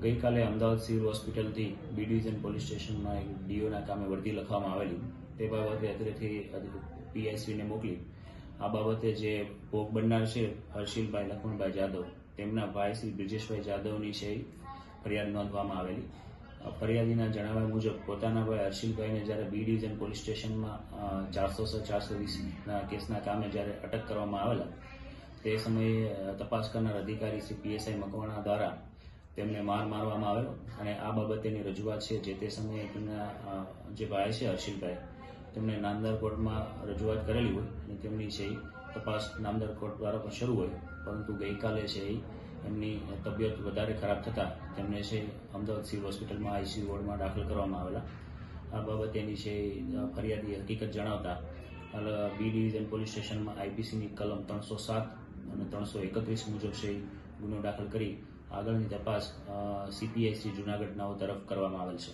ગઈકાલે અમદાવાદ સિવિલ હોસ્પિટલથી B division police સ્ટેશનમાં એક ડીઓના કામે વર્દી લખવામાં આવેલી તે બાબતે અત્રેથી પીઆઈશ્રીને મોકલી આ બાબતે જે ભોગ બનનાર છે હર્ષિલભાઈ લખમણભાઈ જાદવ તેમના ભાઈ શ્રી બ્રિજેશભાઈ જાદવની છે ફરિયાદ નોંધવામાં આવેલી ફરિયાદીના જણાવ્યા મુજબ પોતાના ભાઈ હર્ષિલભાઈને જ્યારે બી ડિવિઝન પોલીસ સ્ટેશનમાં 406-420ના કેસના કામે જ્યારે અટક કરવામાં આવેલા તે સમયે તપાસ કરનાર અધિકારી શ્રી પીએસઆઈ મકવાણા દ્વારા તેમને મારવામાં આવેલો અને આ બાબતેની રજૂઆત છે જે તે સમયે તેમના જે ભાઈ છે હર્ષિલભાઈ તેમને નામદાર કોર્ટમાં રજૂઆત કરેલી હોય અને તેમની છે તપાસ નામદાર કોર્ટ દ્વારા પણ શરૂ હોય, પરંતુ ગઈકાલે છે એમની તબિયત વધારે ખરાબ થતાં તેમને છે અમદાવાદ સિવિલ હોસ્પિટલમાં આઈસીયુ વોર્ડમાં દાખલ કરવામાં આવેલા. આ બાબતેની છે ફરિયાદી હકીકત જણાવતા બી ડિવિઝન પોલીસ સ્ટેશનમાં આઈપીસીની કલમ 307 અને 331 મુજબ છે ગુનો દાખલ કરી આગળની તપાસ સીપીઆઈ શ્રી જૂનાગઢ નાઓ તરફ કરવામાં આવેલ છે.